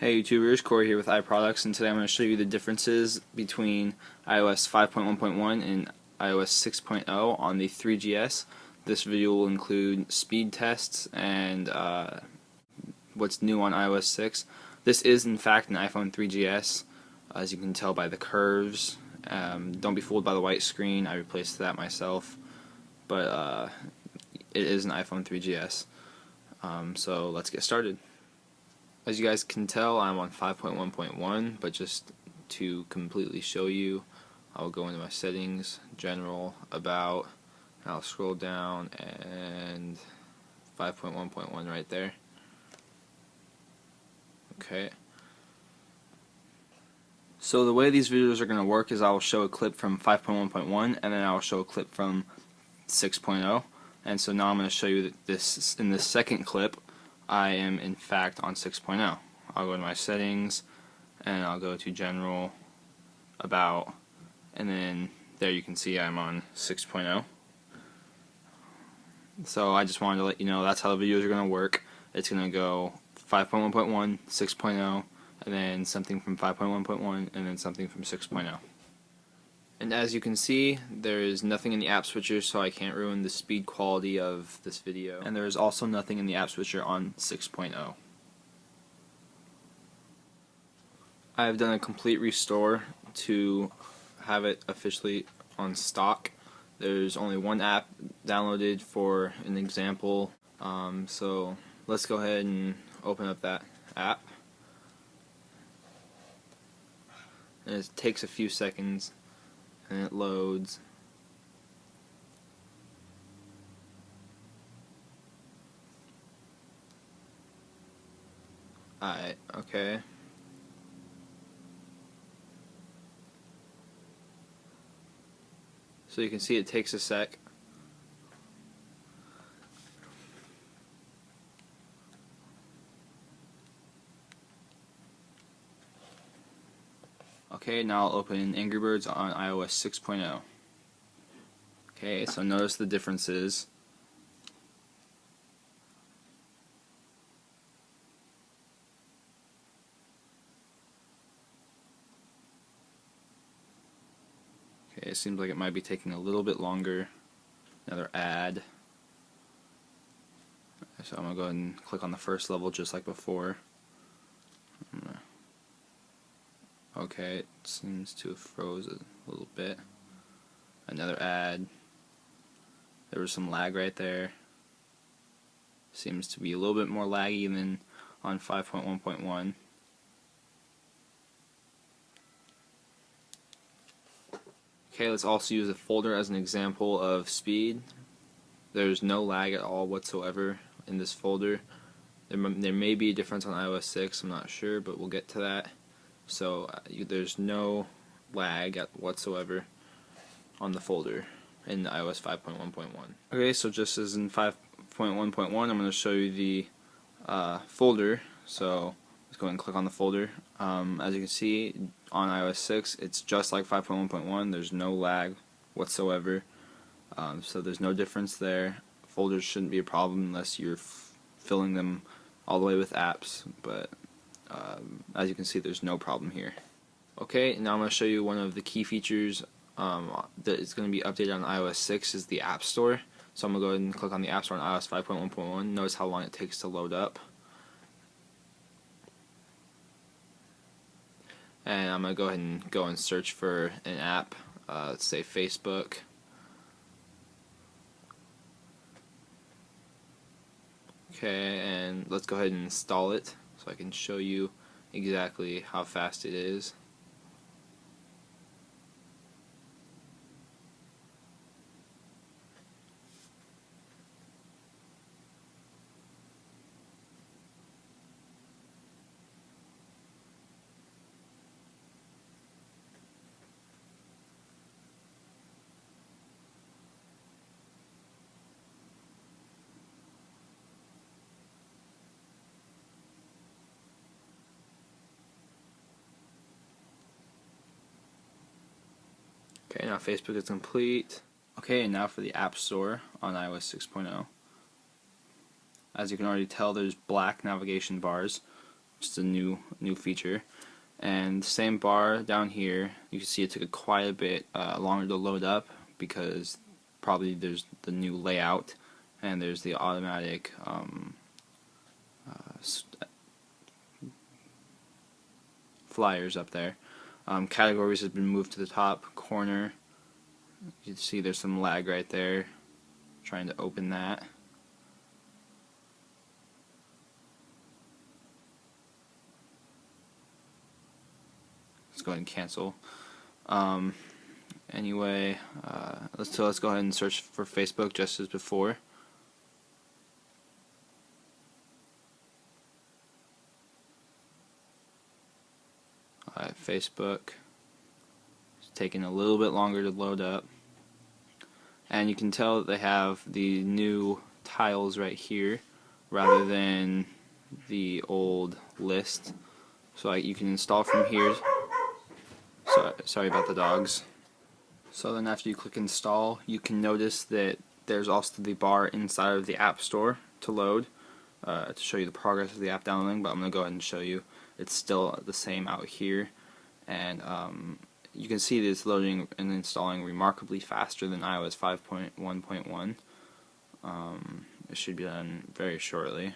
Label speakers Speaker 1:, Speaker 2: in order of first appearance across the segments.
Speaker 1: Hey YouTubers, Corey here with iProducts, and today I'm going to show you the differences between iOS 5.1.1 and iOS 6.0 on the 3GS. This video will include speed tests and what's new on iOS 6. This is in fact an iPhone 3GS, as you can tell by the curves. Don't be fooled by the white screen, I replaced that myself, but it is an iPhone 3GS. So let's get started. As you guys can tell, I'm on 5.1.1, but just to completely show you, I'll go into my settings, general, about, and I'll scroll down, and 5.1.1 right there. Okay. So the way these videos are going to work is I will show a clip from 5.1.1, and then I will show a clip from 6.0. And so now I'm going to show you that this in this second clip, I am in fact on 6.0. I'll go to my settings and I'll go to general, about, and then there you can see I'm on 6.0. So I just wanted to let you know that's how the videos are going to work. It's going to go 5.1.1, 6.0, and then something from 5.1.1, and then something from 6.0. And as you can see, there is nothing in the app switcher, so I can't ruin the speed quality of this video. And there is also nothing in the app switcher on 6.0. I have done a complete restore to have it officially on stock. There's only one app downloaded for an example, so let's go ahead and open up that app. And it takes a few seconds. And it loads. Alright, okay. So you can see it takes a sec. Okay, now I'll open Angry Birds on iOS 6.0. Okay, so notice the differences. Okay, it seems like it might be taking a little bit longer. Another ad. So I'm going to go ahead and click on the first level just like before. Okay, it seems to have froze a little bit. Another ad. There was some lag right there. Seems to be a little bit more laggy than on 5.1.1. Okay, let's also use a folder as an example of speed. There's no lag at all whatsoever in this folder. There may be a difference on iOS 6, I'm not sure, but we'll get to that. So there's no lag whatsoever on the folder in iOS 5.1.1. Okay, so just as in 5.1.1, I'm going to show you the folder. So let's go ahead and click on the folder. As you can see on iOS 6, it's just like 5.1.1. There's no lag whatsoever. So there's no difference there. Folders shouldn't be a problem unless you're filling them all the way with apps, but as you can see, there's no problem here. Okay, now I'm going to show you one of the key features that is going to be updated on iOS 6 is the App Store. So I'm going to go ahead and click on the App Store on iOS 5.1.1. Notice how long it takes to load up. And I'm going to go ahead and search for an app, let's say Facebook. Okay, and let's go ahead and install it so I can show you exactly how fast it is. Okay, now Facebook is complete. Okay, and now for the App Store on iOS 6.0. As you can already tell, there's black navigation bars just a new feature. And same bar down here, you can see it took quite a bit longer to load up because probably there's the new layout and there's the automatic flyers up there. Categories has been moved to the top corner. You can see there's some lag right there. Trying to open that. Let's go ahead and cancel. Anyway, let's go ahead and search for Facebook just as before. Alright, Facebook. It's taking a little bit longer to load up. And you can tell that they have the new tiles right here rather than the old list. So you can install from here. Sorry about the dogs. So then after you click install, you can notice that there's also the bar inside of the App Store to load to show you the progress of the app downloading, but I'm going to go ahead and show you. It's still the same out here, and you can see that it's loading and installing remarkably faster than iOS 5.1.1. It should be done very shortly.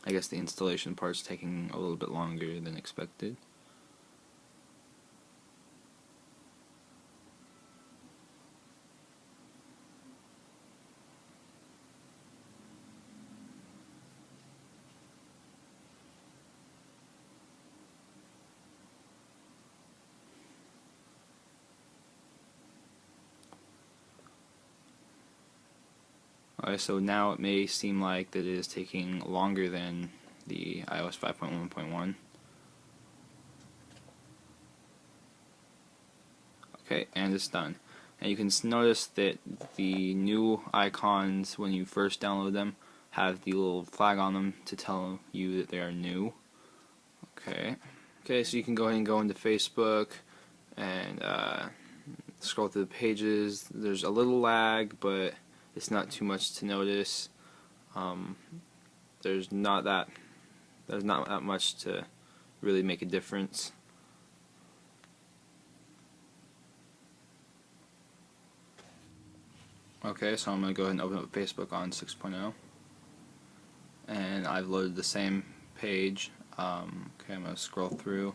Speaker 1: I guess the installation part's taking a little bit longer than expected. Alright, so now it may seem like that it is taking longer than the iOS 5.1.1. Okay, and it's done. And you can notice that the new icons, when you first download them, have the little flag on them to tell you that they are new. Okay, so you can go ahead and go into Facebook and scroll through the pages. There's a little lag, but it's not too much to notice. There's not that much to really make a difference. Okay, so I'm going to go ahead and open up Facebook on 6.0, and I've loaded the same page. Okay, I'm going to scroll through.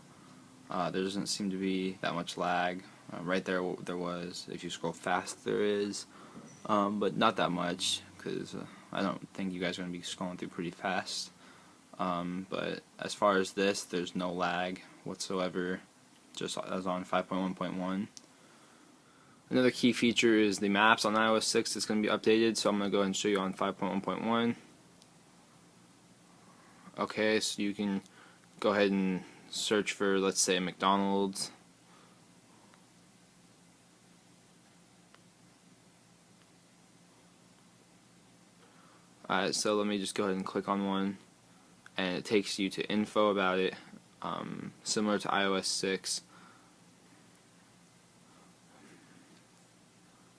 Speaker 1: There doesn't seem to be that much lag. Right there was. If you scroll fast, there is. But not that much, because I don't think you guys are going to be scrolling through pretty fast. But as far as this, there's no lag whatsoever, just as on 5.1.1. Another key feature is the maps on iOS 6 is going to be updated, so I'm going to go ahead and show you on 5.1.1. Okay, so you can go ahead and search for, let's say, McDonald's. Alright, so let me just go ahead and click on one, and it takes you to info about it, similar to iOS 6.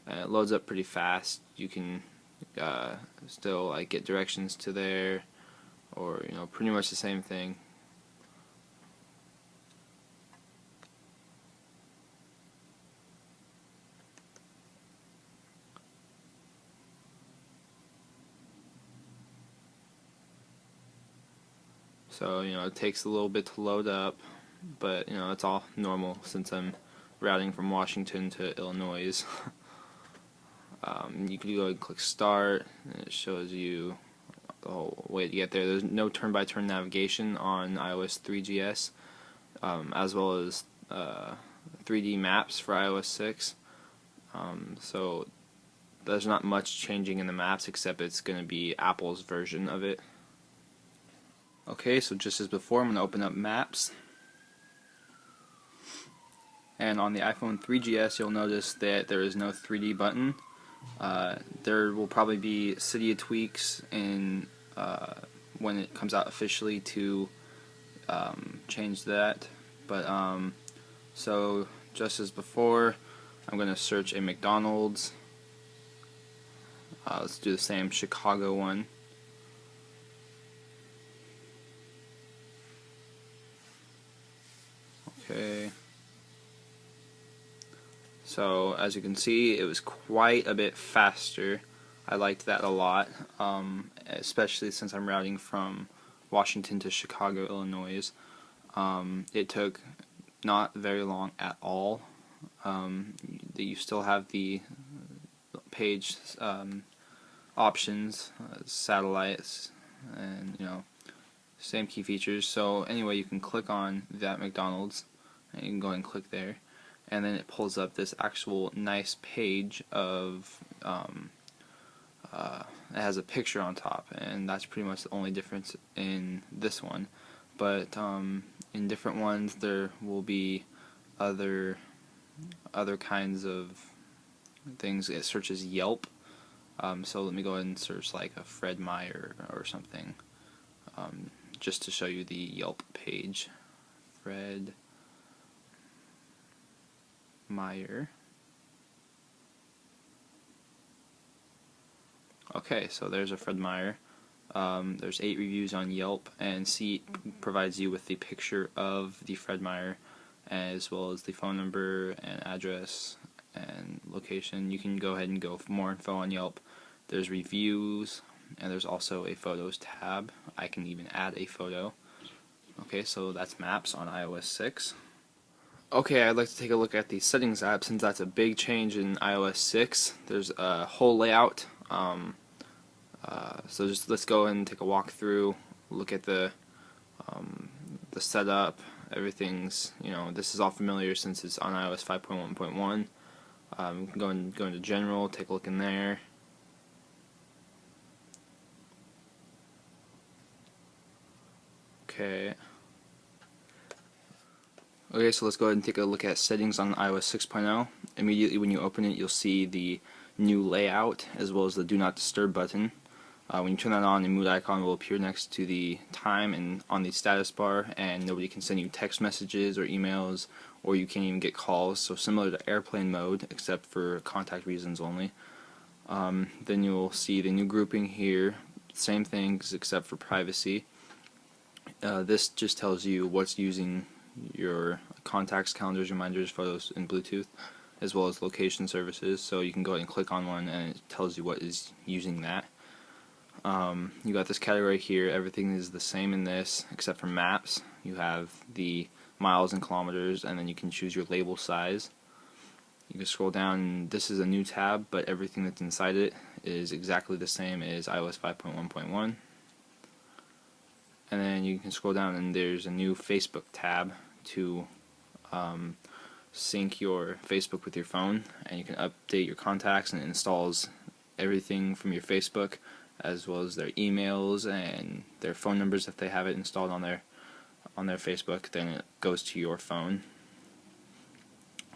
Speaker 1: And it loads up pretty fast. You can still get directions to there, or pretty much the same thing. So it takes a little bit to load up, but it's all normal since I'm routing from Washington to Illinois. You can go ahead and click start, and it shows you the whole way to get there. There's no turn-by-turn navigation on iOS 3GS, as well as 3D maps for iOS 6. So there's not much changing in the maps, except it's going to be Apple's version of it. Okay, so just as before, I'm going to open up Maps. And on the iPhone 3GS, you'll notice that there is no 3D button. There will probably be Cydia tweaks in when it comes out officially to change that. But so just as before, I'm going to search a McDonald's. Let's do the same Chicago one. Okay. So as you can see, it was quite a bit faster. I liked that a lot, especially since I'm routing from Washington to Chicago, Illinois. It took not very long at all. You still have the page options, satellites, and same key features. So anyway, you can click on that McDonald's, and you can go ahead and click there, and then it pulls up this actual nice page of it has a picture on top, and that's pretty much the only difference in this one. But in different ones there will be other kinds of things. It searches Yelp. So let me go ahead and search like a Fred Meyer or something, just to show you the Yelp page. Fred Meyer. Okay, so there's a Fred Meyer. There's 8 reviews on Yelp, and C provides you with the picture of the Fred Meyer, as well as the phone number and address and location. You can go ahead and go for more info on Yelp. There's reviews, and there's also a photos tab. I can even add a photo. Okay, so that's maps on iOS 6. Okay, I'd like to take a look at the settings app, since that's a big change in iOS 6. There's a whole layout. So just let's go and take a walk through, look at the setup. Everything's, this is all familiar since it's on iOS 5.1.1. Go into general, take a look in there. Okay, so let's go ahead and take a look at settings on iOS 6.0. Immediately when you open it, you'll see the new layout as well as the Do Not Disturb button. When you turn that on, the mood icon will appear next to the time and on the status bar, and nobody can send you text messages or emails, or you can't even get calls. So similar to airplane mode, except for contact reasons only. Then you'll see the new grouping here. Same things except for privacy. This just tells you what's using your contacts, calendars, reminders, photos, and Bluetooth, as well as location services. So you can go ahead and click on one, and it tells you what is using that. You got this category here. Everything is the same in this except for maps. You have the miles and kilometers, and then you can choose your label size. You can scroll down, and this is a new tab, but everything that's inside it is exactly the same as iOS 5.1.1. And then you can scroll down, and there's a new Facebook tab to sync your Facebook with your phone, and you can update your contacts, and it installs everything from your Facebook, as well as their emails and their phone numbers if they have it installed on their Facebook. Then it goes to your phone.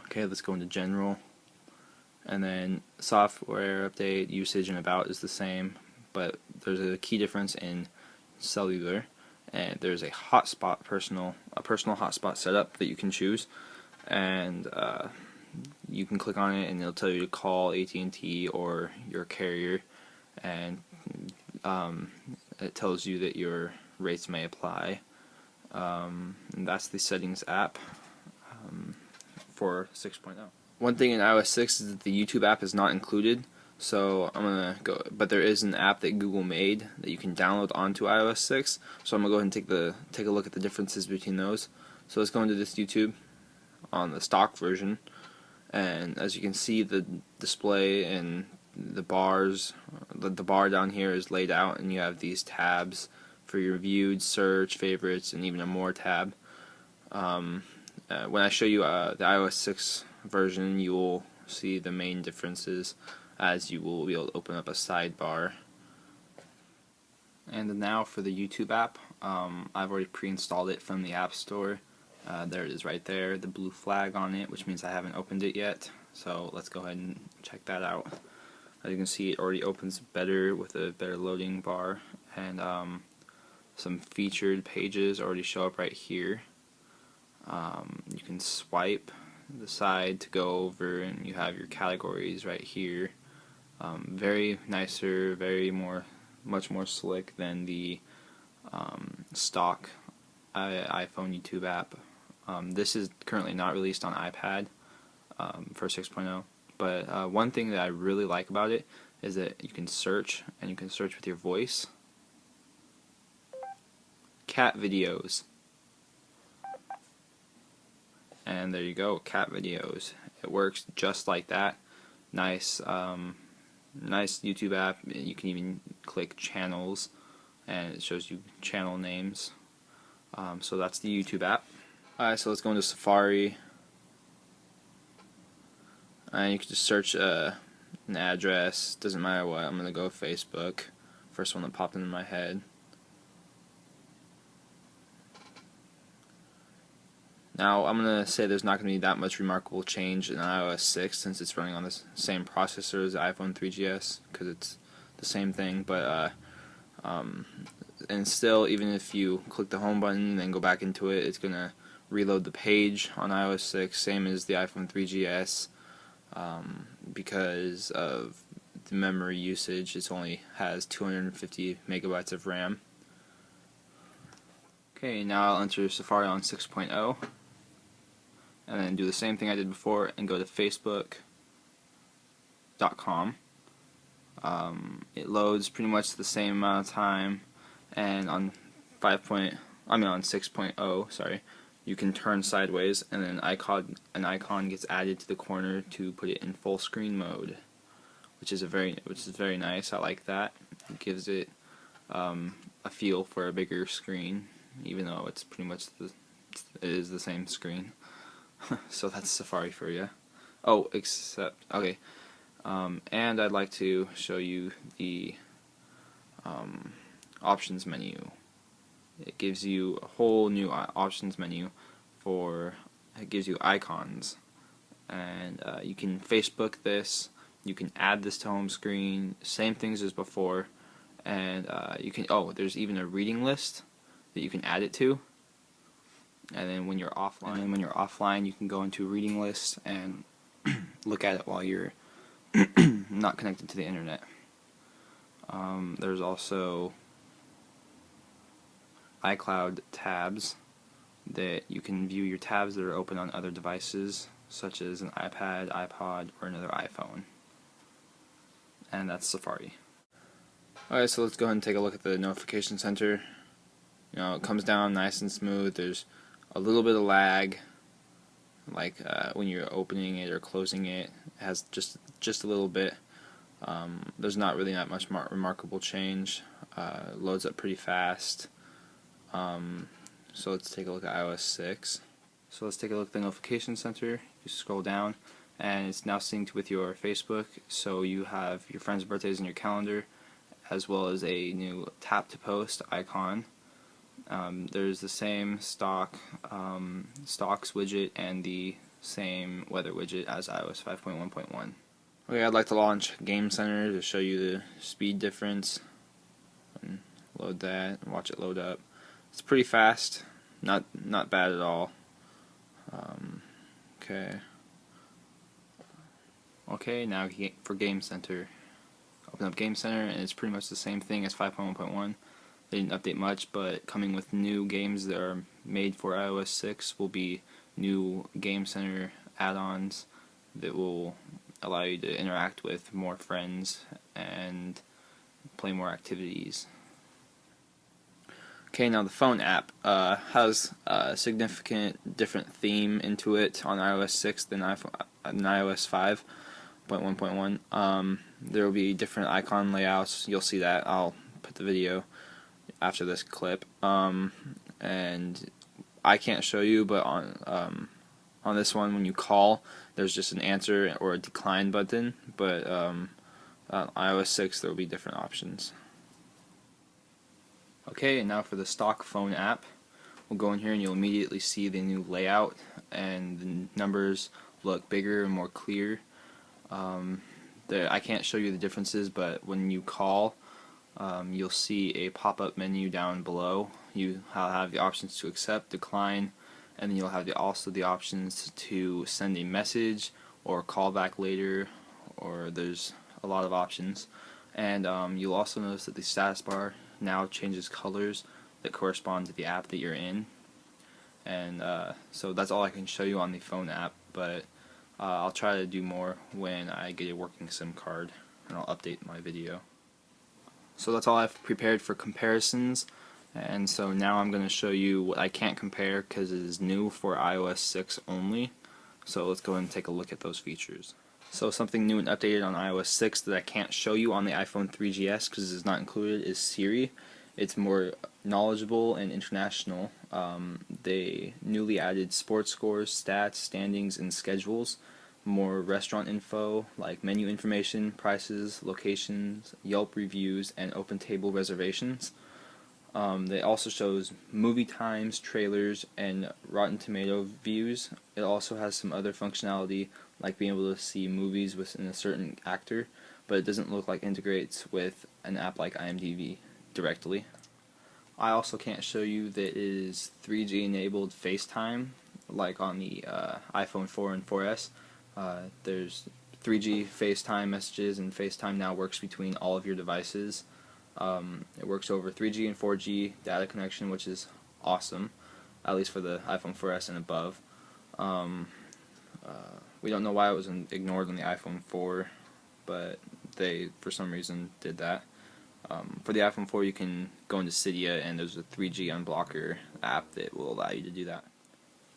Speaker 1: Okay, let's go into general, and then software update, usage, and about is the same, but there's a key difference in cellular, and there's a hotspot personal hotspot setup that you can choose, and you can click on it and it'll tell you to call AT&T or your carrier, and it tells you that your rates may apply. And that's the settings app for 6.0. One thing in iOS 6 is that the YouTube app is not included, so I'm gonna go. But there is an app that Google made that you can download onto iOS 6. So I'm gonna go ahead and take a look at the differences between those. So let's go into this YouTube on the stock version, and as you can see, the display and the bars, the bar down here is laid out, and you have these tabs for your viewed, search, favorites, and even a more tab. When I show you the iOS 6 version, you will see the main differences, as you will be able to open up a sidebar. And now for the YouTube app, I've already pre-installed it from the App Store. There it is right there, the blue flag on it, which means I haven't opened it yet. So let's go ahead and check that out. As you can see, it already opens better with a better loading bar, and some featured pages already show up right here. You can swipe the side to go over, and you have your categories right here. Very nicer, much more slick than the stock iPhone YouTube app. This is currently not released on iPad for 6.0, but one thing that I really like about it is that you can search, and you can search with your voice. Cat videos. And there you go, cat videos. It works just like that. Nice, nice YouTube app. You can even click channels, and it shows you channel names. So that's the YouTube app. Alright, so let's go into Safari, and you can just search an address. Doesn't matter what. I'm gonna go Facebook. First one that popped into my head. Now, I'm going to say there's not going to be that much remarkable change in iOS 6 since it's running on the same processor as the iPhone 3GS, because it's the same thing, but and still, even if you click the home button and then go back into it, it's going to reload the page on iOS 6, same as the iPhone 3GS, because of the memory usage. It only has 250 megabytes of RAM. Okay, now I'll enter Safari on 6.0. And then do the same thing I did before and go to facebook.com. It loads pretty much the same amount of time, and on 6.0, sorry, you can turn sideways, and then an icon gets added to the corner to put it in full screen mode, which is very nice. I like that. It gives it a feel for a bigger screen, even though it's pretty much it is the same screen. So that's Safari for you. Oh, except, okay. And I'd like to show you the options menu. It gives you a whole new options menu it gives you icons. And you can Facebook this, you can add this to home screen, same things as before. And you can, there's even a reading list that you can add it to. And then when you're offline, you can go into reading lists and look at it while you're not connected to the internet. There's also iCloud tabs that you can view your tabs that are open on other devices, such as an iPad, iPod, or another iPhone. And that's Safari. Alright, so let's go ahead and take a look at the notification center. You know, it comes down nice and smooth. There's a little bit of lag, like when you're opening it or closing it. It has just a little bit. There's not really that much remarkable change. Loads up pretty fast. So let's take a look at iOS 6. So let's take a look at the notification center. You scroll down, and it's now synced with your Facebook. So you have your friends' birthdays in your calendar, as well as a new tap to post icon. There's the same stocks widget and the same weather widget as iOS 5.1.1. Okay, I'd like to launch Game Center to show you the speed difference. And load that and watch it load up. It's pretty fast, not bad at all. Okay, now for Game Center. Open up Game Center, and it's pretty much the same thing as 5.1.1. They didn't update much, but coming with new games that are made for iOS 6 will be new Game Center add-ons that will allow you to interact with more friends and play more activities. Okay, now the phone app has a significant different theme into it on iOS 6 than iOS 5.1.1. There will be different icon layouts. You'll see that. I'll put the video after this clip. And I can't show you, but on this one, when you call, there's just an answer or a decline button. But on iOS 6, there will be different options. Okay, and now for the stock phone app. We'll go in here and you'll immediately see the new layout, and the numbers look bigger and more clear. I can't show you the differences, but when you call, you'll see a pop-up menu down below. You'll have the options to accept, decline, and then you'll have also the options to send a message or call back later, or there's a lot of options. And you'll also notice that the status bar now changes colors that correspond to the app that you're in. And so that's all I can show you on the phone app, but I'll try to do more when I get a working SIM card, and I'll update my video. So that's all I've prepared for comparisons, and so now I'm going to show you what I can't compare because it is new for iOS 6 only. So let's go ahead and take a look at those features. So something new and updated on iOS 6 that I can't show you on the iPhone 3GS because it's not included is Siri. It's more knowledgeable and international. They newly added sports scores, stats, standings, and schedules, more restaurant info like menu information, prices, locations, Yelp reviews, and open table reservations. They also shows movie times, trailers, and Rotten Tomato views. It also has some other functionality like being able to see movies within a certain actor, but it doesn't look like it integrates with an app like IMDb directly. I also can't show you that it is 3G enabled FaceTime like on the iPhone 4 and 4S. There's 3G FaceTime messages, and FaceTime now works between all of your devices. It works over 3G and 4G data connection, which is awesome, at least for the iPhone 4S and above. We don't know why it was ignored on the iPhone 4, but they, for some reason, did that. For the iPhone 4, you can go into Cydia, and there's a 3G unblocker app that will allow you to do that.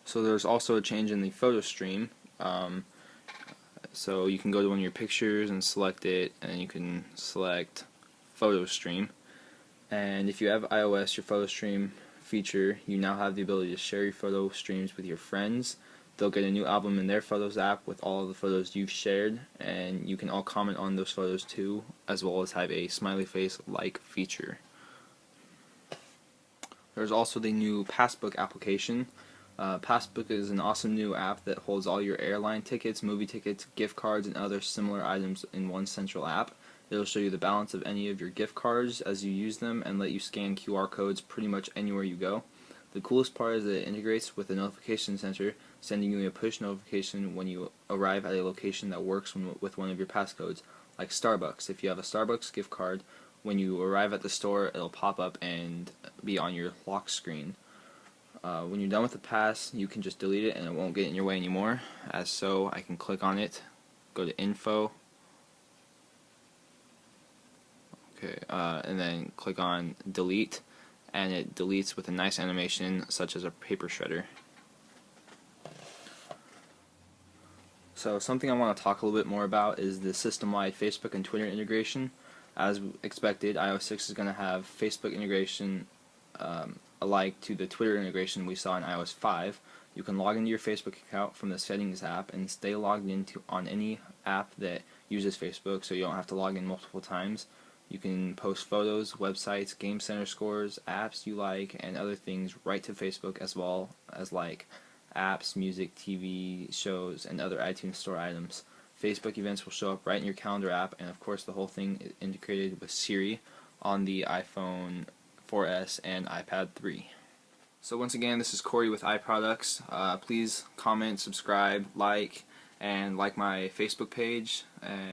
Speaker 1: So there's also a change in the photo stream. So you can go to one of your pictures and select it, and you can select photo stream. And if you have iOS, your photo stream feature, you now have the ability to share your photo streams with your friends. They'll get a new album in their Photos app with all of the photos you've shared, and you can all comment on those photos too, as well as have a smiley face like feature. There's also the new Passbook application. Passbook is an awesome new app that holds all your airline tickets, movie tickets, gift cards, and other similar items in one central app. It'll show you the balance of any of your gift cards as you use them and let you scan QR codes pretty much anywhere you go. The coolest part is that it integrates with the notification center, sending you a push notification when you arrive at a location that works with one of your passcodes, like Starbucks. If you have a Starbucks gift card, when you arrive at the store, it'll pop up and be on your lock screen. When you're done with the pass, you can just delete it and it won't get in your way anymore. As so, I can click on it, go to Info, and then click on Delete, and it deletes with a nice animation such as a paper shredder. So something I want to talk a little bit more about is the system-wide Facebook and Twitter integration. As expected, iOS 6 is going to have Facebook integration alike to the Twitter integration we saw in iOS 5. You can log into your Facebook account from the Settings app and stay logged into on any app that uses Facebook, so you don't have to log in multiple times. You can post photos, websites, Game Center scores, apps you like, and other things right to Facebook, as well as like apps, music, TV shows, and other iTunes Store items. Facebook events will show up right in your calendar app, and of course the whole thing is integrated with Siri on the iPhone 4S and iPad 3. So once again, this is Corey with iProducts. Please comment, subscribe, and like my Facebook page, and